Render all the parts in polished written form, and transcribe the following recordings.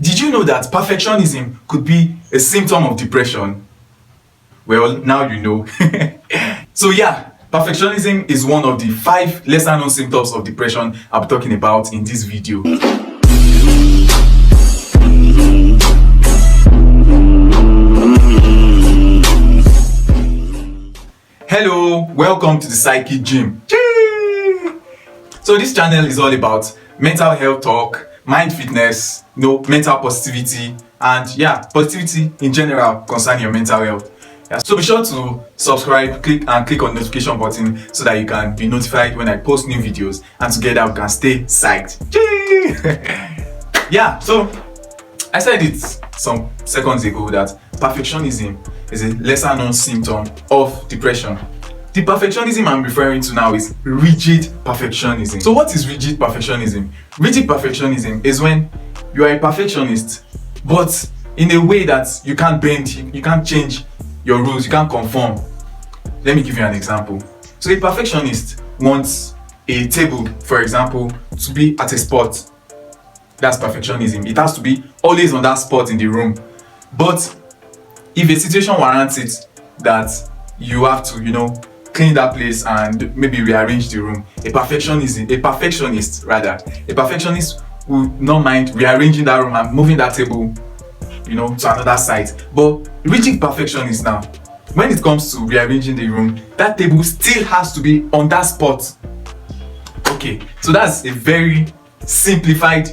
Did you know that perfectionism could be a symptom of depression? Well, now you know. So yeah, perfectionism is one of the 5 lesser known symptoms of depression I'll be talking about in this video. Hello, welcome to the Psyche Gym. So this channel is all about mental health talk, mind fitness, mental positivity, and positivity in general concerning your mental health. So be sure to subscribe, click on the notification button so that you can be notified when I post new videos, and together we can stay psyched. So I said it some seconds ago that perfectionism is a lesser known symptom of depression. The perfectionism I'm referring to now is rigid perfectionism. So what is rigid perfectionism? Rigid perfectionism is when you are a perfectionist, but in a way that you can't bend, you can't change your rules, you can't conform. Let me give you an example. So a perfectionist wants a table, for example, to be at a spot. That's perfectionism. It has to be always on that spot in the room. But if a situation warrants it that you have to, clean that place and maybe rearrange the room, a perfectionist will not mind rearranging that room and moving that table, to another site. But rigid perfectionist now, when it comes to rearranging the room, that table still has to be on that spot. Okay, so that's a very simplified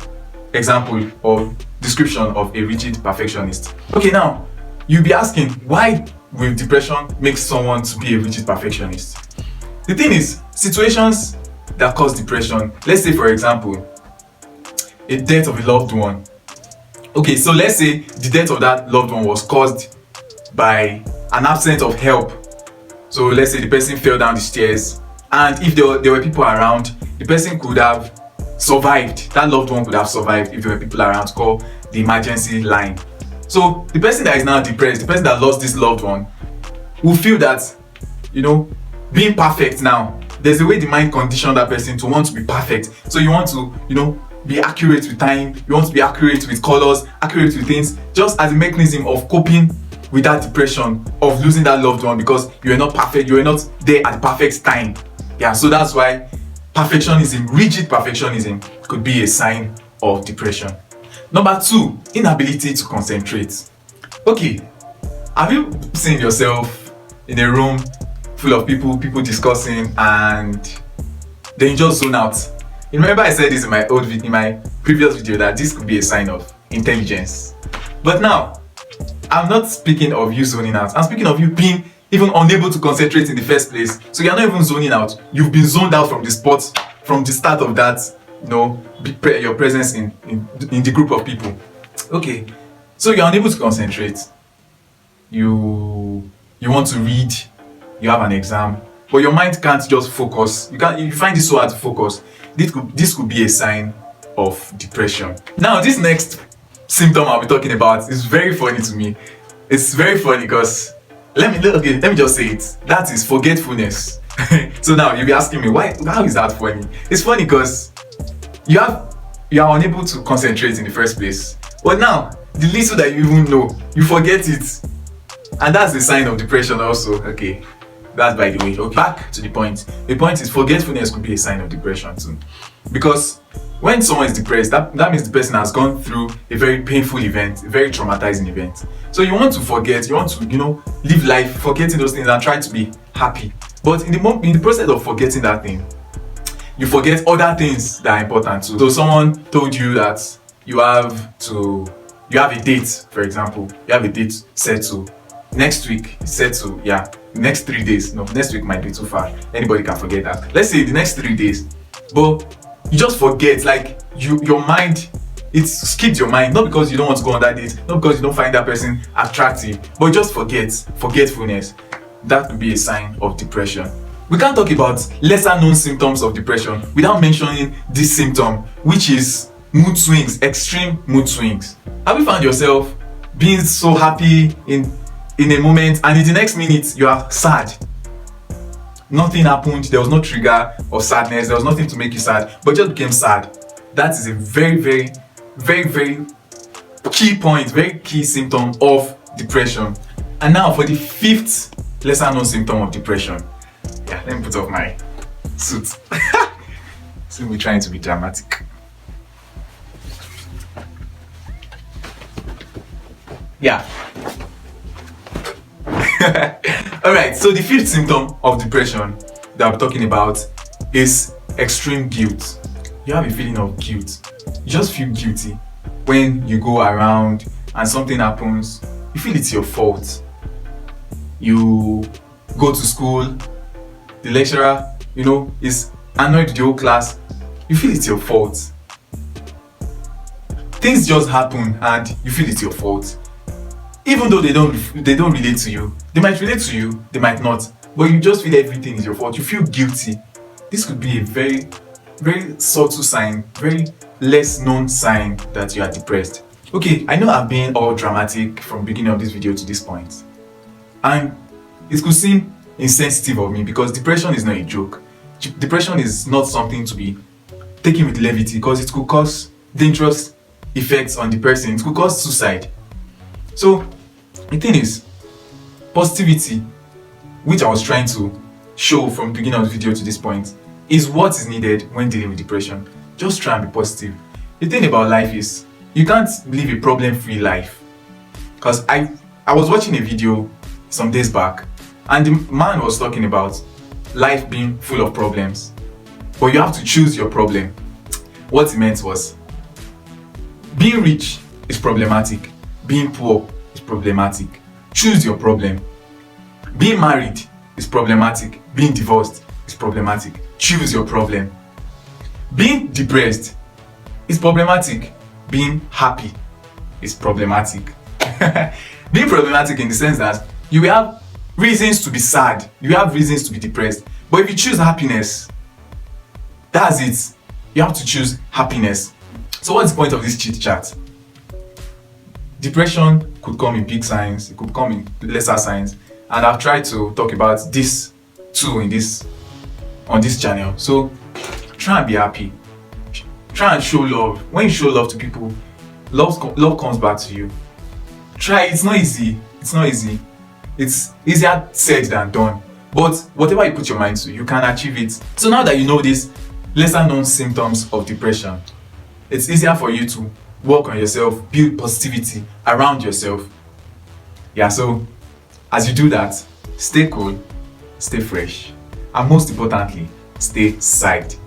example or description of a rigid perfectionist. Okay, now you'll be asking, why will depression make someone to be a rigid perfectionist? The thing is, situations that cause depression, let's say for example, a death of a loved one. Okay, so let's say the death of that loved one was caused by an absence of help. So let's say the person fell down the stairs, and if there were people around, the person could have survived. That loved one could have survived if there were people around to call the emergency line. So the person that is now depressed, the person that lost this loved one, will feel that, being perfect now, there's a way the mind conditioned that person to want to be perfect. So you want to, be accurate with time, you want to be accurate with colors, accurate with things, just as a mechanism of coping with that depression of losing that loved one, because you are not perfect, you are not there at the perfect time. So that's why perfectionism, rigid perfectionism, could be a sign of depression. Number 2, inability to concentrate. Okay, have you seen yourself in a room full of people discussing, and then you just zone out? You remember I said this in my previous video that this could be a sign of intelligence. But now, I'm not speaking of you zoning out. I'm speaking of you being even unable to concentrate in the first place. So you're not even zoning out. You've been zoned out from the start of that, your presence in the group of people. Okay, so you're unable to concentrate. You want to read, you have an exam, but your mind can't just focus. You find it so hard to focus. This could be a sign of depression. Now, this next symptom I'll be talking about is very funny to me. It's very funny because let me just say it. That is forgetfulness. So now you'll be asking me, how is that funny? It's funny because you are unable to concentrate in the first place, but now the little that you even know, you forget it, and that's a sign of depression also. Okay, that's by the way. Okay, back to the point. The point is, forgetfulness could be a sign of depression too, because when someone is depressed, that means the person has gone through a very painful event, a very traumatizing event. So you want to forget, you want to live life forgetting those things and try to be happy. But in the process of forgetting that thing, you forget other things that are important too. So someone told you that you have a date, for example. You have a date set to next week, next 3 days. No, next week might be too far. Anybody can forget that. Let's say the next 3 days. But you just forget, like your mind, it skipped your mind, not because you don't want to go on that date, not because you don't find that person attractive, but just forgetfulness. That could be a sign of depression. We can't talk about lesser known symptoms of depression without mentioning this symptom, which is mood swings, extreme mood swings. Have you found yourself being so happy in a moment, and in the next minute you are sad? Nothing happened, there was no trigger of sadness, there was nothing to make you sad, but you just became sad. That is a very, very, very, very key point, very key symptom of depression. And now for the fifth lesser known symptom of depression. Yeah, let me put off my suit. So we're trying to be dramatic. Yeah. Alright, so the fifth symptom of depression that I'm talking about is extreme guilt. You have a feeling of guilt. You just feel guilty when you go around and something happens. You feel it's your fault. You go to school, the lecturer, is annoyed with the whole class. You feel it's your fault. Things just happen and you feel it's your fault. Even though they don't relate to you. They might relate to you, they might not. But you just feel everything is your fault. You feel guilty. This could be a very, very subtle sign, very less known sign that you are depressed. Okay, I know I've been all dramatic from beginning of this video to this point. And it could seem insensitive of me because depression is not a joke. Depression is not something to be taken with levity because it could cause dangerous effects on the person. It could cause suicide. So the thing is, positivity, which I was trying to show from the beginning of the video to this point, is what is needed when dealing with depression. Just try and be positive. The thing about life is, you can't live a problem-free life. Because I was watching a video some days back, and the man was talking about life being full of problems. But you have to choose your problem. What he meant was, being rich is problematic. Being poor is problematic. Choose your problem. Being married is problematic. Being divorced is problematic. Choose your problem. Being depressed is problematic. Being happy is problematic. Being problematic in the sense that you will have reasons to be sad. You have reasons to be depressed. But if you choose happiness, that's it. You have to choose happiness. So what's the point of this chit chat? Depression could come in big signs, it could come in lesser signs, and I've tried to talk about this too on this channel. So try and be happy. Try and show love. When you show love to people, love comes back to you. Try. It's not easy. It's easier said than done. But whatever you put your mind to, you can achieve it. So now that you know these lesser known symptoms of depression, it's easier for you to work on yourself, build positivity around yourself. Yeah, so as you do that, stay cool, stay fresh, and most importantly, stay psyched.